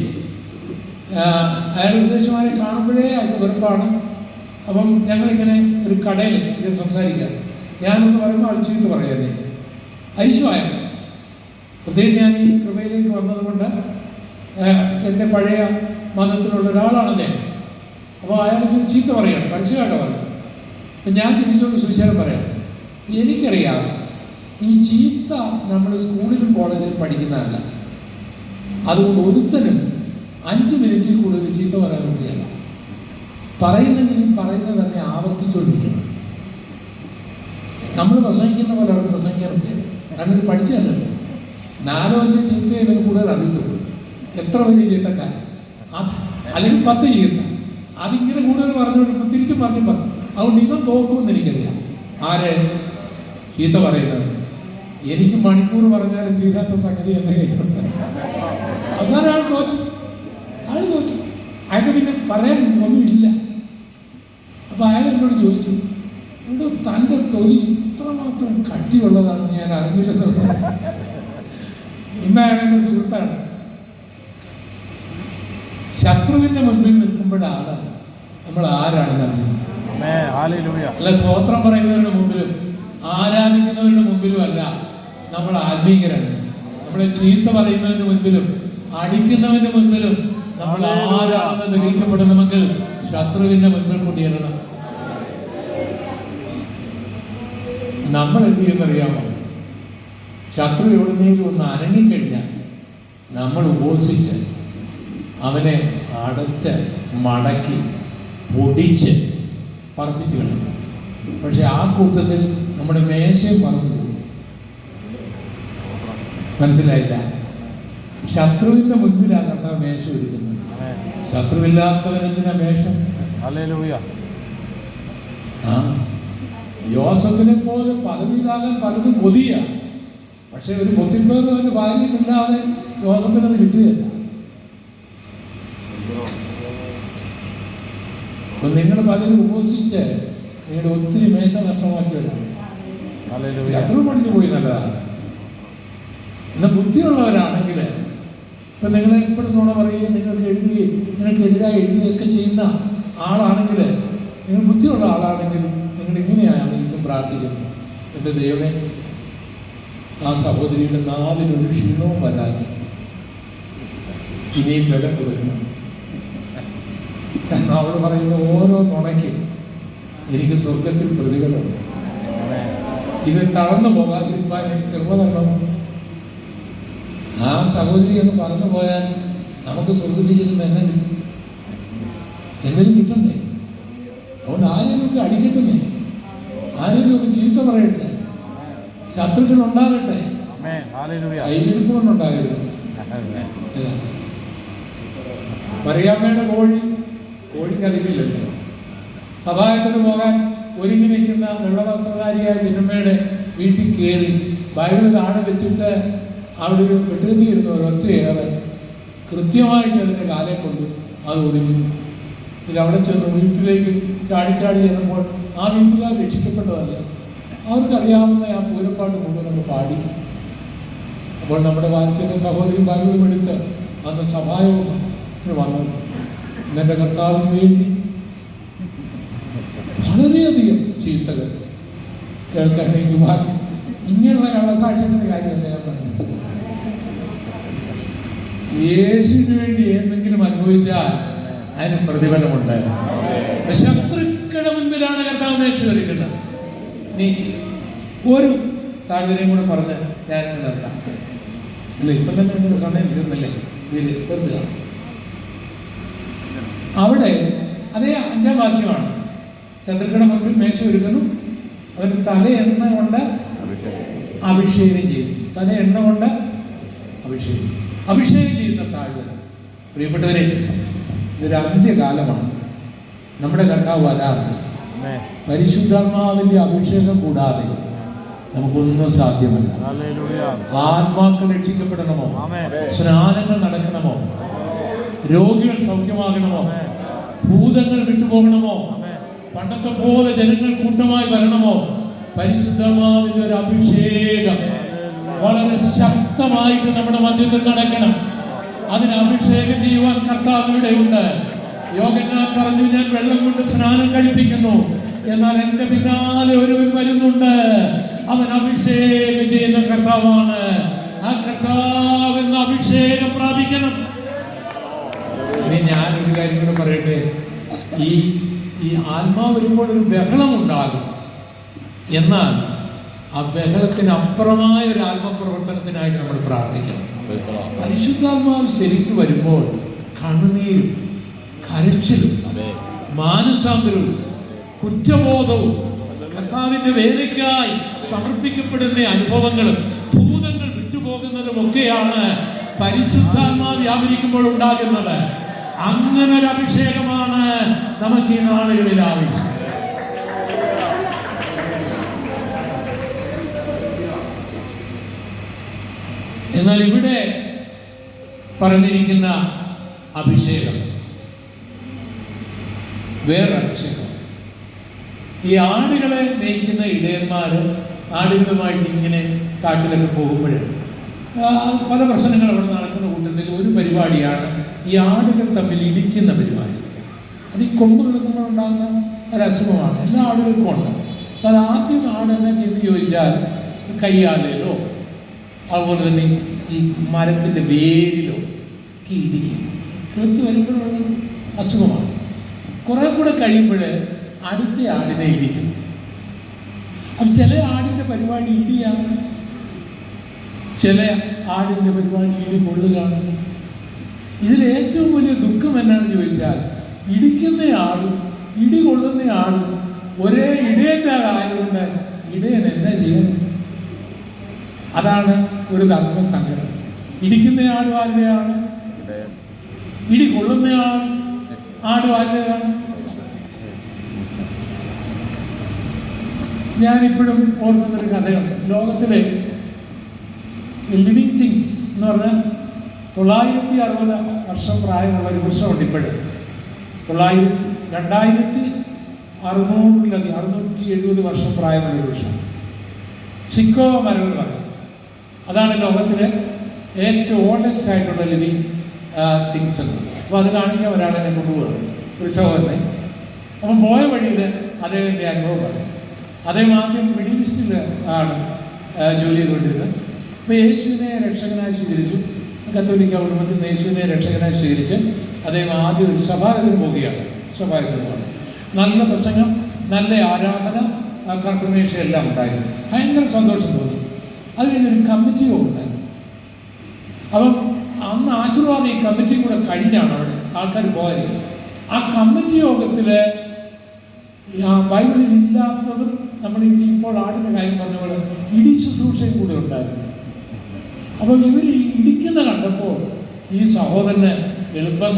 അയാൾ ഉദ്ദേശമാരെ കാണുമ്പോഴേ അയാൾക്ക് വെറുപ്പാണ്. അപ്പം ഞങ്ങളിങ്ങനെ ഒരു കടയിൽ ഇത് സംസാരിക്കാം. ഞാനൊന്ന് പറയുമ്പോൾ ആൾ ചീത്ത പറയാനേ ഐശ്വര്യ. പ്രത്യേകിച്ച് ഞാൻ ഈ കൃപയിലേക്ക് വന്നതുകൊണ്ട് എൻ്റെ പഴയ മതത്തിലുള്ള ഒരാളാണ് അദ്ദേഹം. അപ്പോൾ അയാൾക്ക് ചീത്ത പറയാണ്, പരസ്യമായിട്ട് പറയും. അപ്പം ഞാൻ തിരിച്ചുകൊണ്ട് സുവിശേഷം പറയാം. എനിക്കറിയാം ഈ ചീത്ത നമ്മൾ സ്കൂളിലും കോളേജിലും പഠിക്കുന്നതല്ല. അതുകൊണ്ട് ഒരുത്തനും 5 മിനിറ്റിൽ കൂടുതൽ ചീത്ത പറയാൻ പറ്റില്ല. പറയുന്നെങ്കിലും പറയുന്നത് തന്നെ ആവർത്തിച്ചുകൊണ്ടിരിക്കണം. നമ്മൾ പ്രസംഗിക്കുന്ന പോലെ അവർ പ്രസംഗിക്കാൻ പറ്റില്ല. കാരണം ഇത് പഠിച്ചതല്ലല്ലോ. 4-5 ചീത്തയെ ഇവന് കൂടുതൽ അറിയത്തുള്ളൂ. എത്ര വലിയ ചീത്തക്കാരൻ അത്, അല്ലെങ്കിൽ 10 ചീത്ത അതിങ്ങനെ കൂടുതൽ പറഞ്ഞുകൊണ്ടിപ്പോൾ തിരിച്ചു പറഞ്ഞു. അതുകൊണ്ട് ഇവൻ തോക്കുമെന്ന് എനിക്കറിയാം. ആരെ ചീത്ത പറയുന്നത്? എനിക്ക് മണിക്കൂർ പറഞ്ഞാലും തീരാത്ത സംഗതി എന്ന് കേട്ടിട്ടുണ്ട്. അവസാനം ആൾ തോറ്റു. അയാൾക്ക് പിന്നെ പറയാൻ ഒന്നുമില്ല. അപ്പൊ അയാൾ എന്നോട് ചോദിച്ചു, എന്തോ തൻ്റെ തൊലി ഇത്രമാത്രം കട്ടിയുള്ളതാണെന്ന് ഞാൻ അറിഞ്ഞില്ലെന്ന്. ഇന്ന് അയാൾ എൻ്റെ സുഹൃത്താണ്. ശത്രുവിന്റെ മുൻപിൽ നിൽക്കുമ്പോഴാണ് നമ്മൾ ആരാണെന്ന് അറിയുന്നത്. അല്ല, സ്തോത്രം പറയുന്നവരുടെ മുമ്പിലും ആരാധിക്കുന്നവരുടെ മുമ്പിലും അല്ല നമ്മൾ ആത്മീകരാണ്. നമ്മളെ ചീത്ത പറയുന്നതിന് മുൻപിലും അടിക്കുന്നവന്റെ മുൻപിലും നമ്മൾ ആരാണെന്ന് ഗ്രഹിക്കപ്പെടണമെങ്കിൽ ശത്രുവിന്റെ മുൻപിൽ കൊണ്ടുവരണം. നമ്മൾ എന്ത് ചെയ്യുന്നറിയാമോ? ശത്രു എവിടുന്നെങ്കിലും ഒന്ന് അനങ്ങിക്കഴിഞ്ഞാൽ നമ്മൾ ഉപവസിച്ച് അവനെ അടച്ച് മടക്കി പൊടിച്ച് പറപ്പിച്ച് കളയും. പക്ഷെ ആ കൂട്ടത്തിൽ നമ്മുടെ മേശയും പറന്നു പോകും. മനസ്സിലായില്ല? ശത്രുവിന്റെ മുൻപിലാണ് കർത്താവ് മേശ ഒരുക്കുന്നത്. ശത്രുവില്ലാത്തവൻ എന്തിനാ മേശ? ആ യോസഫിനെ പോലെ പദവിയിലാകാൻ പലതും കൊതിയ. പക്ഷെ ഒരു പൊത്തിപ്പേറും ഒരു ഭാര്യയില്ലാതെ യോസഫിനത് കിട്ടുകയില്ല. അപ്പം നിങ്ങൾ പലരും ഉപസിച്ച് നിങ്ങളുടെ ഒത്തിരി മേശ നഷ്ടമാക്കിയവരാണ്. ശത്രു പഠിച്ചു പോയി നല്ലതാണ്. എന്നാൽ ബുദ്ധിയുള്ളവരാണെങ്കിൽ ഇപ്പം നിങ്ങൾ എപ്പോഴും നുണ പറയുകയും നിങ്ങൾക്ക് എഴുതുകയും നിങ്ങൾക്കെതിരായി എഴുതുകയൊക്കെ ചെയ്യുന്ന ആളാണെങ്കിൽ, നിങ്ങൾ ബുദ്ധിയുള്ള ആളാണെങ്കിൽ നിങ്ങൾ ഇങ്ങനെയാണ് ഇന്നും പ്രാർത്ഥിക്കുന്നത്: എൻ്റെ ദൈവമേ, ആ സഹോദരിയുടെ നാവിനൊരു ക്ഷീണവും വരാതെ ഇനിയും ബലം കൊടുക്കണം. കാരണം അവൾ പറയുന്ന ഓരോ നുണയ്ക്കും എനിക്ക് സ്വർഗത്തിൽ പ്രതിഫലമുണ്ട്. ഇത് തളർന്നു പോകാതിരിക്കാൻ കൃപ തരണം. ആ സഹോദരി എന്ന് പറഞ്ഞു പോയാൽ നമുക്ക് സ്വർഗത്തിൽ ചെല്ലുമ്പോൾ എന്നെ കിട്ടും, എന്തെങ്കിലും കിട്ടണ്ടേ? അതുകൊണ്ട് ആരെയൊക്കെ അടിക്കട്ടുന്നേ, ആരെയൊക്കെ ചീത്ത പറയട്ടെ, ശത്രുക്കൾ ഉണ്ടാകട്ടെ, കയ്യിലിരിപ്പ് കൊണ്ടുണ്ടാകരുത്. മറിയാമ്മയുടെ കോഴിക്കറിവില്ലല്ലോ. സഭായത്തിന് പോകാൻ ഒരുങ്ങി നിൽക്കുന്ന വെള്ളവസ്ത്രധാരിയായ ചിന്നമ്മയുടെ വീട്ടിൽ കയറി ബൈബിൾ താഴെ വെച്ചിട്ട് അവിടെ ഒരു വെട്ടുകത്തിയിരുന്നു ഒരൊറ്റയേറെ കൃത്യമായിട്ട് അതിൻ്റെ കാലെ കൊണ്ട് അത് ഒതുങ്ങി. ഇതവിടെ ചെന്ന് വീട്ടിലേക്ക് ചാടി ചെന്നപ്പോൾ ആ വീട്ടുകാർ രക്ഷിക്കപ്പെട്ടതല്ല. അവർക്കറിയാവുന്ന ആ പൂരപ്പാട്ട് മുഴുവനൊക്കെ പാടി. അപ്പോൾ നമ്മുടെ വാത്സല്യ സഹോദരി ബൈബിളും എടുത്ത് അന്ന് സഭായോഗത്തിന് വന്നത് എൻ്റെ കർത്താവിന് വേണ്ടി വളരെയധികം ചീത്തകൾ കേൾക്കാൻ എനിക്ക് ഭാഗ്യം. ഇങ്ങനെയുള്ള കള്ളസാക്ഷ്യത്തിൻ്റെ കാര്യമല്ല ഞാൻ പറഞ്ഞത്. യേശുവിന് വേണ്ടി എന്തെങ്കിലും അനുഭവിച്ചാൽ അതിന് പ്രതിഫലമുണ്ട്. ശത്രുക്കളുടെ മുൻപിലാണ് കർത്താവ് യേശു ഒരുക്കുന്നത്. ഇനി ഒരു താഴ്വരയും കൂടെ പറഞ്ഞ് ഞാനിന്ന് നിർത്താം. ഇല്ല, ഇപ്പം തന്നെ നിങ്ങളുടെ സമയം തീർന്നില്ലേ? ഇതിൽ തീർത്തുക. അവിടെ അതേ 5-ാം വാക്യമാണ്. ശത്രുക്കളുടെ മുൻപിൽ മേശ ഒരുക്കുന്നു, അവൻ്റെ തല എണ്ണ കൊണ്ട് അഭിഷേകം ചെയ്യും. തല എണ്ണ കൊണ്ട് അഭിഷേകം ചെയ്യുന്ന താഴ്വര. പ്രിയപ്പെട്ടവരെ, ഇതൊരു അന്ത്യകാലമാണ്. നമ്മുടെ കർത്താവ് വരാറ്. പരിശുദ്ധാത്മാവിന്റെ അഭിഷേകം കൂടാതെ നമുക്കൊന്നും സാധ്യമല്ല. ആത്മാക്കൾ രക്ഷിക്കപ്പെടണമോ, സ്നാനങ്ങൾ നടക്കണമോ, രോഗികൾ സൗഖ്യമാകണമോ, ഭൂതങ്ങൾ വിട്ടുപോകണമോ, പണ്ടത്തെ പോലെ ജനങ്ങൾ കൂട്ടമായി വരണമോ, പരിശുദ്ധാത്മാവിന്റെ ഒരു അഭിഷേകം വളരെ ശക്തമായിട്ട് നമ്മുടെ മധ്യത്തിൽ നടക്കണം. അതിന് അഭിഷേകം ചെയ്യുവാൻ കർത്താവ് ഇവിടെയുണ്ട്. യോഹന്നാൻ പറഞ്ഞു, ഞാൻ വെള്ളം കൊണ്ട് സ്നാനം കഴിപ്പിക്കുന്നു, എന്നാൽ എൻ്റെ പിന്നാലെ ഒരുവൻ വരുന്നുണ്ട്, അവൻ അഭിഷേകം ചെയ്യുന്ന കർത്താവാണ്. ആ കർത്താവിന് അഭിഷേകം പ്രാപിക്കണം. ഇനി ഞാനൊരു കാര്യം കൂടെ പറയട്ടെ. ഈ ആത്മാവ് വരുമ്പോൾ ഒരു ബഹളം ഉണ്ടാകും. എന്നാൽ ആ ബഹളത്തിന് അപ്പുറമായ ഒരു ആത്മപ്രവർത്തനത്തിനായിട്ട് നമ്മൾ പ്രാർത്ഥിക്കണം. പരിശുദ്ധാത്മാവ് ശരിക്കും വരുമ്പോൾ കണ്ണുനീരും കരച്ചിലും മാനസാന്തരവും കുറ്റബോധവും കർത്താവിന്റെ വേലയ്ക്കായി സമർപ്പിക്കപ്പെടുന്ന അനുഭവങ്ങളും ഭൂതങ്ങൾ വിട്ടുപോകുന്നതും ഒക്കെയാണ് പരിശുദ്ധാത്മാവ് വ്യാപരിക്കുമ്പോൾ ഉണ്ടാകുന്നത്. അങ്ങനെ ഒരു അഭിഷേകമാണ് നമുക്ക് ഈ നാളുകളിൽ ആവശ്യം. എന്നാൽ ഇവിടെ പറഞ്ഞിരിക്കുന്ന അഭിഷേകം വേറെ അഭിഷേകം. ഈ ആടുകളെ മേയ്ക്കുന്ന ഇടയന്മാർ ആടുകളുമായിട്ട് ഇങ്ങനെ കാട്ടിലൊക്കെ പോകുമ്പോൾ പല പ്രശ്നങ്ങൾ അവിടെ നടക്കുന്ന കൂട്ടത്തിൽ ഒരു പരിപാടിയാണ് ഈ ആടുകൾ തമ്മിൽ ഇടിക്കുന്ന പരിപാടി. അത് ഈ കൊമ്പ് കിടക്കുമ്പോൾ ഉണ്ടാകുന്ന ഒരസുഖമാണ്. എല്ലാ ആടുകൾക്കും ഉണ്ട്. അത് ആദ്യം ആട് എന്നെ ചെയ്ത് ചോദിച്ചാൽ കയ്യാലയിലോ അതുപോലെ തന്നെ ഈ മരത്തിൻ്റെ വേരിലോ ഒക്കെ ഇടിക്കും. കിളുത്ത് വരുമ്പോഴുള്ള അസുഖമാണ്. കുറെ കൂടെ കഴിയുമ്പോൾ അടുത്ത ആടിനെ ഇടിക്കും. അപ്പം ചില ആടിൻ്റെ പരിപാടി ഇടിയാണ്, ചില ആടിൻ്റെ പരിപാടി ഇടി കൊള്ളുകയാണ്. ഇതിലേറ്റവും വലിയ ദുഃഖം എന്നാണെന്ന് ചോദിച്ചാൽ ഇടിക്കുന്ന ആടും ഇടി കൊള്ളുന്ന ആടും ഒരേ ഇടയൻ്റെ ആയതുകൊണ്ട് ഇടയൻ എന്നാ ചെയ്യണം? അതാണ് ഒരു ധർമ്മസങ്കടം. ഇടിക്കുന്ന ആടും ആരുടെയാണ്? ഇടി കൊള്ളുന്ന ആടും ആരുടെയാണ്? ഞാനിപ്പോഴും ഓർക്കുന്നൊരു കഥയുണ്ട്. ലോകത്തിലെ ലിവിങ് തിങ്സ് എന്ന് പറഞ്ഞാൽ 960 വർഷം പ്രായമുള്ള ഒരു വൃക്ഷമുണ്ട് ഇപ്പോഴും. 670 വർഷം പ്രായമുള്ള ഒരു വൃക്ഷം, സിക്കോ മരം എന്ന് പറയും. അതാണ് ലോകത്തിലെ ഏറ്റവും ഓൾഡസ്റ്റ് ആയിട്ടുള്ള ലിവിങ് തിങ്സ് എന്ന്. അപ്പോൾ അത് കാണിക്കാൻ ഒരാളെന്നെ കൊണ്ടുപോകുകയാണ്, ഒരു സഹോദരനെ. അപ്പം പോയ വഴിയിൽ അദ്ദേഹത്തിൻ്റെ അനുഭവം പറയും. അദ്ദേഹം ആദ്യം മിഡിൽ ഈസ്റ്റിൽ ആണ് ജോലി ചെയ്തുകൊണ്ടിരുന്നത്. അപ്പോൾ യേശുവിനെ രക്ഷകനായി സ്വീകരിച്ചു. കത്തോലിക്ക കുടുംബത്തിൽ നിന്ന് യേശുവിനെ രക്ഷകനായി സ്വീകരിച്ച് അദ്ദേഹം ആദ്യം ഒരു സഭായത്തിന് പോവുകയാണ്. സഭായത്തിന് പോകണം, നല്ല പ്രസംഗം, നല്ല ആരാധന, കർത്തൃമേഷ എല്ലാം ഉണ്ടായിരുന്നു. ഭയങ്കര സന്തോഷം തോന്നി. അത് കഴിഞ്ഞൊരു കമ്മിറ്റി യോഗം ഉണ്ടായിരുന്നു. അപ്പം അന്ന് ആശീർവാദം ഈ കമ്മിറ്റിയും കൂടെ കഴിഞ്ഞാണ് അവിടെ ആൾക്കാർ പോയത്. ആ കമ്മിറ്റി യോഗത്തിൽ ബൈബിളിൽ ഇല്ലാത്തതും നമ്മൾ ഇപ്പോൾ ആടിൻ്റെ കാര്യം പറഞ്ഞ പോലെ ഇടി ശുശ്രൂഷയും കൂടെ ഉണ്ടായിരുന്നു. അപ്പോൾ ഇവർ ഇടിക്കുന്ന കണ്ടപ്പോൾ ഈ സഹോദരന് എളുപ്പം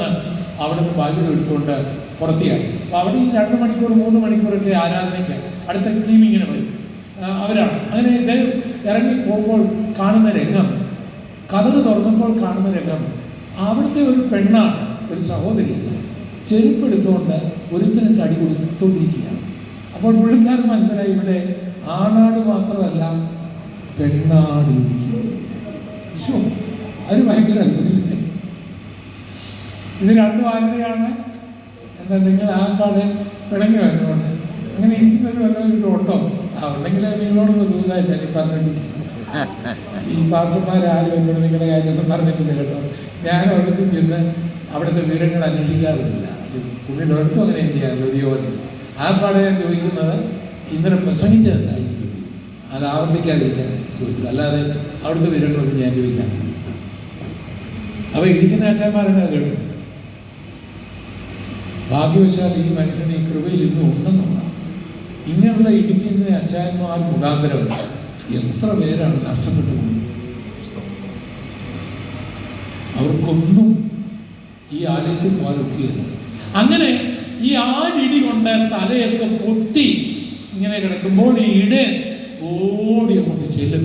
അവിടുന്ന് ബൈബിൾ എടുത്തുകൊണ്ട് പുറത്തിയായി. അപ്പോൾ അവിടെ ഈ 2 മണിക്കൂർ 3 മണിക്കൂറൊക്കെ ആരാധനയ്ക്ക് അടുത്ത ടീം ഇങ്ങനെ വരും, അവരാണ്. അങ്ങനെ ഇദ്ദേഹം ഇറങ്ങി പോകുമ്പോൾ കാണുന്ന രംഗം, കതക് തുറന്നപ്പോൾ കാണുന്ന രംഗം, അവിടുത്തെ ഒരു പെണ്ണാണ്, ഒരു സഹോദരി ചെരുപ്പെടുത്തുകൊണ്ട് ഒരുത്തനിട്ട് അടി കൊടുത്തോണ്ടിരിക്കുകയാണ്. അപ്പോൾ പുള്ളിക്കാരൻ മനസ്സിലായി, ഇവിടെ ആണാട് മാത്രമല്ല പെണ്ണാട് ഇടിക്കുന്നു. അത് ഭയങ്കര അത്ഭുതമില്ലേ? ഇത് 2 ആരുടെയാണ്? എന്താ നിങ്ങൾ ആൾക്കാതെ പിണങ്ങി വരുന്നുണ്ട് അങ്ങനെ ഇരിക്കുന്നൊരു വല്ലവരും ഉണ്ടോ? ഉണ്ടെങ്കിൽ നിങ്ങളോടൊന്ന് ദൂതായിട്ട് എനിക്ക് പറഞ്ഞിട്ടില്ല. ഈ പാർസന്മാരാരും എന്നോട് നിങ്ങളുടെ കാര്യമൊന്നും പറഞ്ഞിട്ടില്ല കേട്ടോ. ഞാൻ ഒരിടത്തും ചെന്ന് അവിടുത്തെ വിവരങ്ങൾ അന്വേഷിക്കാറില്ല. പുള്ളിൽ ഒരിടത്തും അങ്ങനെ ചെയ്യാറില്ല. ഒരു യോഗത്തിൽ ആ പാടെ ഞാൻ ചോദിക്കുന്നത് ഇന്നലെ പ്രസംഗിച്ചതെന്നായിരിക്കും, അത് ആവർത്തിക്കാതിരിക്കാൻ ചോദിക്കും. അല്ലാതെ അവിടുത്തെ വിവരങ്ങളൊന്നും ഞാൻ ചോദിക്കാൻ. അപ്പോൾ ഇടിക്കുന്ന അച്ഛന്മാരുടെ കേട്ടു. ഭാഗ്യവശാൽ ഈ മനുഷ്യൻ ഈ കൃപയിൽ ഇന്നും ഉണ്ടെന്നുള്ള ഇങ്ങനെയുള്ള ഇടിക്കുന്ന അച്ചായന്മാർ മുഖാന്തരം എത്ര പേരാണ് നഷ്ടപ്പെട്ടു പോയത്. അവർക്കൊന്നും ഈ ആലയത്തിൽ പോകാനൊക്കെയല്ല. അങ്ങനെ ഈ ആടിടി കൊണ്ട് തലയൊക്കെ പൊട്ടി ഇങ്ങനെ കിടക്കുമ്പോൾ ഈ ഇടയൻ ഓടി അങ്ങോട്ട് ചെല്ലും.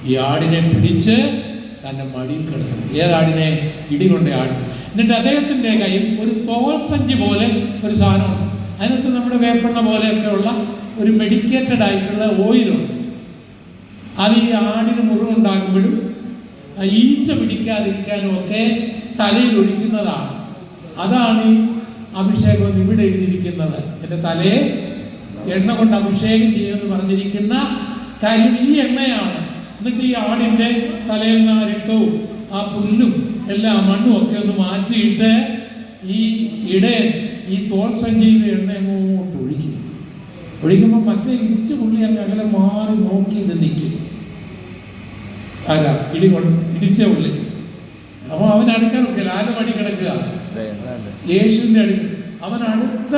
ഈ ആടിനെ പിടിച്ച് തൻ്റെ മടിയിൽ കിടക്കണം. ഏതാടിനെ? ഇടി കൊണ്ട ആട്. എന്നിട്ട് അദ്ദേഹത്തിൻ്റെ കയ്യിൽ ഒരു തോൽ സഞ്ചി പോലെ ഒരു സാധനമുണ്ട്. അതിനകത്ത് നമ്മുടെ വേപ്പെണ്ണ പോലെയൊക്കെയുള്ള ഒരു മെഡിക്കേറ്റഡ് ആയിട്ടുള്ള ഓയിലുണ്ട്. അത് ഈ ആടിന് മുറിവുണ്ടാകുമ്പോഴും ഈച്ച പിടിക്കാതിരിക്കാനും ഒക്കെ തലയിൽ ഒഴിക്കുന്നതാണ്. അതാണ് ഈ അഭിഷേകം എന്ന് ഇവിടെ എഴുതിയിരിക്കുന്നത്. എൻ്റെ തലയെ എണ്ണ കൊണ്ട് അഭിഷേകം ചെയ്യുമെന്ന് പറഞ്ഞിരിക്കുന്ന കാര്യം ഈ എണ്ണയാണ്. എന്നിട്ട് ഈ ആടിൻ്റെ തലയിൽ നിന്ന് ആ രക്തവും ആ പുല്ലും എല്ലാം മണ്ണും ഒക്കെ ഒന്ന് മാറ്റിയിട്ട് ഈ ഇടയൻ ഈ തോൾ സഞ്ചിയിലെ എണ്ണ അങ്ങോട്ട് ഒഴിക്കുമ്പോൾ മറ്റേ ഇടിച്ച് പുള്ളി അങ്ങ് അകലെ മാറി നോക്കി ഇത് നിൽക്കും. ആരാ? ഇടിച്ച പുള്ളി. അപ്പോൾ അവൻ അടുക്കാനൊക്കെ ആരും അടി കിടക്കുക, യേശുവിൻ്റെ അടുക്ക്. അവൻ അടുത്ത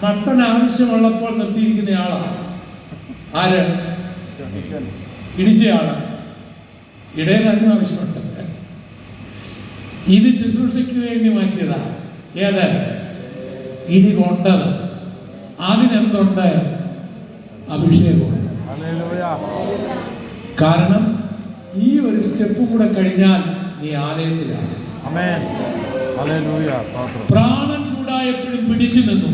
മട്ടൻ ആവശ്യമുള്ളപ്പോൾ നിർത്തിയിരിക്കുന്ന ആളാണ്. ആര്? ഇടിച്ചയാള്. ഇടയിൽ അതിന് ആവശ്യമുണ്ട്. ഇത് ശുശ്രൂഷയ്ക്ക് വേണ്ടി മാറ്റിയതാ. ഏത്? ഇടി കൊണ്ടത്. അതിനെന്തുണ്ട്? അഭിഷേകമുണ്ട്. കാരണം ഈ ഒരു സ്റ്റെപ്പ് കൂടെ കഴിഞ്ഞാൽ നീ ആലയത്തിലാണ്. പ്രാണൻ ചൂടായപ്പോഴും പിടിച്ചു നിന്നു.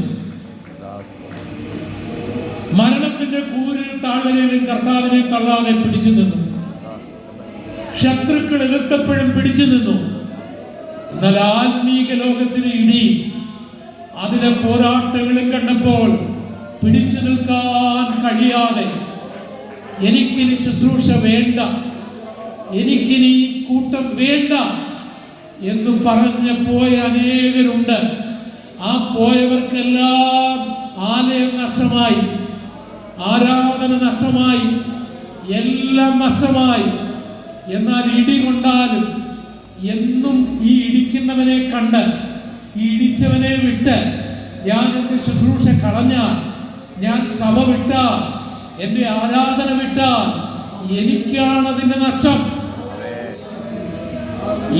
മരണത്തിന്റെ കൂരിൽ താഴ്വരയിലും കർത്താവിനെ തള്ളാതെ പിടിച്ചു നിന്നു. ശത്രുക്കൾ എതിർത്തപ്പോഴും പിടിച്ചു നിന്നു. എന്നാൽ ആത്മീക ലോകത്തിലെ ഇടി, അതിലെ പോരാട്ടങ്ങളും കണ്ടപ്പോൾ പിടിച്ചു നിൽക്കാൻ കഴിയാതെ എനിക്കിനി ശുശ്രൂഷ വേണ്ട, എനിക്കിനി കൂട്ടം വേണ്ട എന്ന് പറഞ്ഞ് പോയ അനേകരുണ്ട്. ആ പോയവർക്കെല്ലാം ആലയം നഷ്ടമായി, ആരാധന നഷ്ടമായി, എല്ലാം നഷ്ടമായി. എന്നാൽ ഇടി കൊണ്ടാലും എന്നും ഈ ഇടിക്കുന്നവനെ കണ്ട്, ഈ ഇടിച്ചവനെ വിട്ട് ഞാൻ എൻ്റെ ശുശ്രൂഷ കളഞ്ഞാൽ, ഞാൻ സഭ വിട്ടാൽ, എൻ്റെ ആരാധന വിട്ടാൽ എനിക്കാണ് അതിൻ്റെ നഷ്ടം.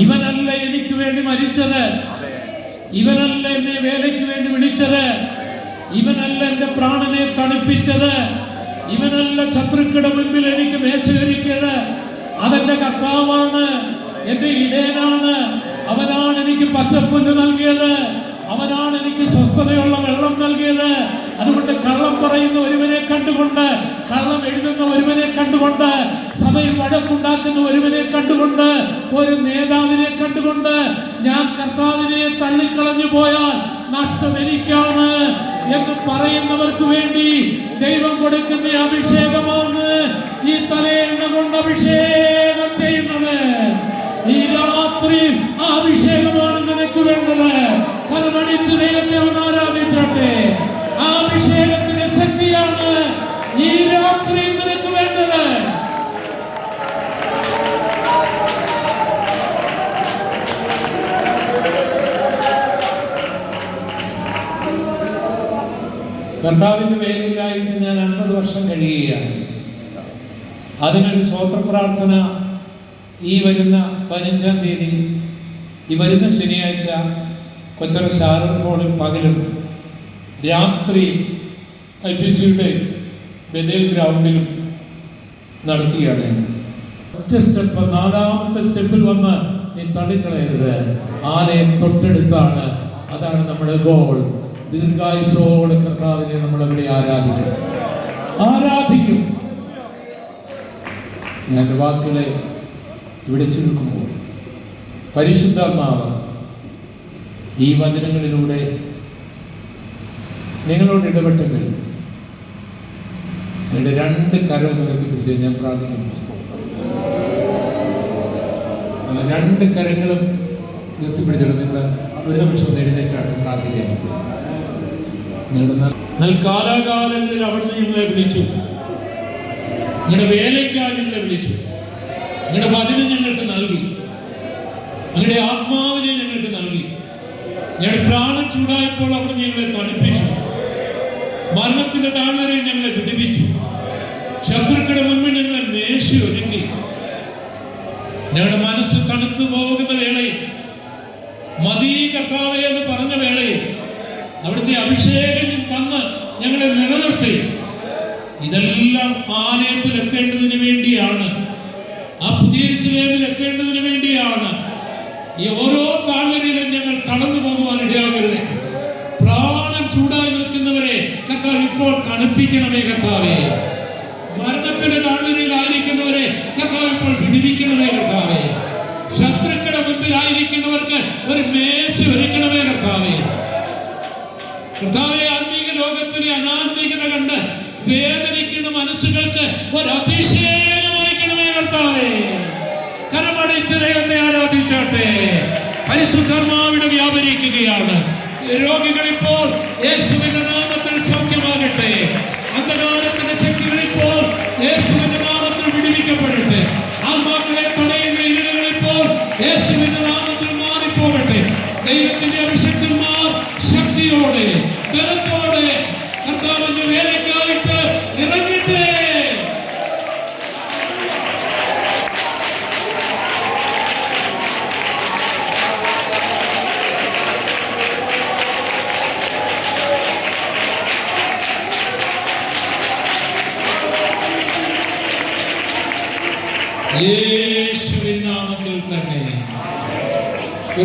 ഇവനല്ല എനിക്ക് വേണ്ടി മരിച്ചത്, ഇവനല്ല എന്നെ വേലയ്ക്ക് വേണ്ടി വിളിച്ചത്, ഇവനല്ല എൻ്റെ പ്രാണനെ തണുപ്പിച്ചത്, ഇവനല്ല ശത്രുക്കളുടെ മുൻപിൽ എനിക്ക് മേശയൊരുക്കിയത്. അതെന്റെ കർത്താവാണ്, എന്റെ ഇടയനാണ്. അവനാണ് എനിക്ക് പച്ചപ്പുല്ല് നൽകിയത്, അവനാണ് എനിക്ക് സ്വസ്ഥതയുള്ള വെള്ളം നൽകിയത്. അതുകൊണ്ട് കള്ളം പറയുന്ന ഒരുവനെ കണ്ടുകൊണ്ട്, കള്ളം എഴുതുന്ന ഒരുവനെ കണ്ടുകൊണ്ട്, സഭയിൽ വഴക്കുണ്ടാക്കുന്ന ഒരുവനെ കണ്ടുകൊണ്ട്, ഒരു നേതാവിനെ കണ്ടുകൊണ്ട് ഞാൻ കർത്താവിനെ തള്ളിക്കളഞ്ഞു പോയാൽ നഷ്ടം എനിക്കാണ് എന്ന് പറയുന്നവർക്ക് വേണ്ടി ദൈവം കൊടുക്കുന്ന അഭിഷേകമാണ് ഈ തലയെണ്ണ കൊണ്ട് അഭിഷേകം ചെയ്യുന്നത്. ഈ രാത്രി ആ അഭിഷേകമാണ് നിനക്ക് വേണ്ടത്. കരമടിച്ച് ദൈവത്തെ ഒന്ന് ആരാധിച്ചോട്ടെ. ആ അഭിഷേകത്തിന്റെ ശക്തിയാണ് ഈ രാത്രി നിനക്ക് വേണ്ടത്. കർത്താവിന്റെ വേലയിലായിട്ട് ഞാൻ 50 വർഷം കഴിയുകയാണ്. അതിനൊരു സ്വോത്ര പ്രാർത്ഥന ഈ വരുന്ന 15-ാം തീയതി, ഈ വരുന്ന ശനിയാഴ്ച കൊച്ചറ ശാരദ ഹോളിൽ പകലും രാത്രി IPCയുടെ ബദേൽ ഗ്രൗണ്ടിലും നടത്തുകയാണ്. ഒറ്റ സ്റ്റെപ്പ്, 4ാമത്തെ സ്റ്റെപ്പിൽ വന്ന് നീ തള്ളിക്കളയരുത്. ആലയം തൊട്ടടുത്താണ്. അതാണ് നമ്മുടെ ഗോൾ. ദീർഘായുസോടെ കർത്താവിനെ നമ്മളെവിടെ ആരാധിക്കും. ഞാൻ വാക്കുകളെ ഇവിടെ ചുരുക്കുമ്പോൾ പരിശുദ്ധാത്മാവ് ഈ വചനങ്ങളിലൂടെ നിങ്ങളോട് ഇടപെട്ടെങ്കിൽ നിങ്ങളുടെ 2 കരം ഉയർത്തിപ്പിടിച്ച് ഞാൻ പ്രാർത്ഥിക്കുന്നു. 2 കരങ്ങളും ഉയർത്തിപ്പിടിച്ചിട്ട് നിങ്ങൾ ഒരു നിമിഷം എഴുന്നേറ്റാണ് പ്രാർത്ഥിക്കാൻ. കാലാകാലങ്ങളിൽ അവിടുന്ന് നിങ്ങളെ വിളിച്ചു, നിങ്ങളുടെ വേലയ്ക്കായി നിങ്ങളെ വിളിച്ചു, നിങ്ങളുടെ വചനം ഞങ്ങൾക്ക് നൽകി, നിങ്ങളുടെ ആത്മാവിനെ ഞങ്ങൾക്ക് നൽകി. ഞങ്ങളുടെ പ്രാണൻ ചൂടായപ്പോൾ അവിടുന്ന് ഞങ്ങളെ തണുപ്പിച്ചു, മരണത്തിന്റെ താഴ്വരയിൽ ഞങ്ങളെ വിടുവിച്ചു, ശത്രുക്കളുടെ മുൻപിൽ ഞങ്ങളെ മേശയൊരുക്കി. ഞങ്ങളുടെ മനസ്സ് തണുത്തു പോകുന്ന വേളയിൽ, മതി കർത്താവേ എന്ന് പറഞ്ഞ വേളയിൽ അവിടുത്തെ അഭിഷേകം തന്ന് ഞങ്ങളെ നിലനിർത്തി. ഇതെല്ലാം ആലയത്തിൽ എത്തേണ്ടതിന് വേണ്ടിയാണ്, ആ പുതിയ യെരൂശലേമിൽ എത്തേണ്ടതിന് വേണ്ടിയാണ്. ഈ ഓരോ താഴ്വരയിലും ഞങ്ങൾ കടന്നു പോകുവാൻ ഇടയാകരുത്. പ്രാണൻ ചൂടായി നിൽക്കുന്നവരെ കർത്താവ് ഇപ്പോൾ തണുപ്പിക്കണമേ കർത്താവേ. മരണത്തിന്റെ താഴ്വരയിലായിരിക്കുന്നവരെ കർത്താവ് ഇപ്പോൾ വിടുവിക്കണമേ കർത്താവേ. ശത്രുക്കളുടെ മുൻപിലായിരിക്കുന്നവർക്ക് ഒരു മേശ ഒരുക്കണമേ കർത്താവേ. കർത്താവേ, ആത്മീക ലോകത്തിലെ അനാത്മീകത കണ്ട് വേദനിക്കുന്ന മനസ്സുകൾക്ക് ഒരു അഭിഷേകം അയക്കണമേ കർത്താവേ. കരമടിച്ച് ദൈവത്തെ ആരാധിച്ചോട്ടെ. പരിശുദ്ധാത്മാവിനെ വ്യാപരിക്കുകയാണ്. രോഗികളിപ്പോൾ യേശുവിന്റെ നാമത്തിൽ സൗഖ്യമാകട്ടെ. അന്ധകാരത്തിന്റെ ശക്തികളിപ്പോൾ യേശുവിന്റെ നാമത്തിൽ വിടുവിക്കപ്പെടട്ടെ. ആത്മാക്കളെ തടയുന്ന ഇരുളുകളിപ്പോൾ യേശുവിന്റെ നാമത്തിൽ മാറിപ്പോകട്ടെ. ദൈവത്തിന്റെ അഭിഷേകന്മാർ ശക്തിയോടെ ബലത്തോടെ കർത്താവിന്റെ വേലയ്ക്കായിട്ട് ഇറങ്ങട്ടെ. യേശുവിൻ നാമത്തിൽ തന്നെ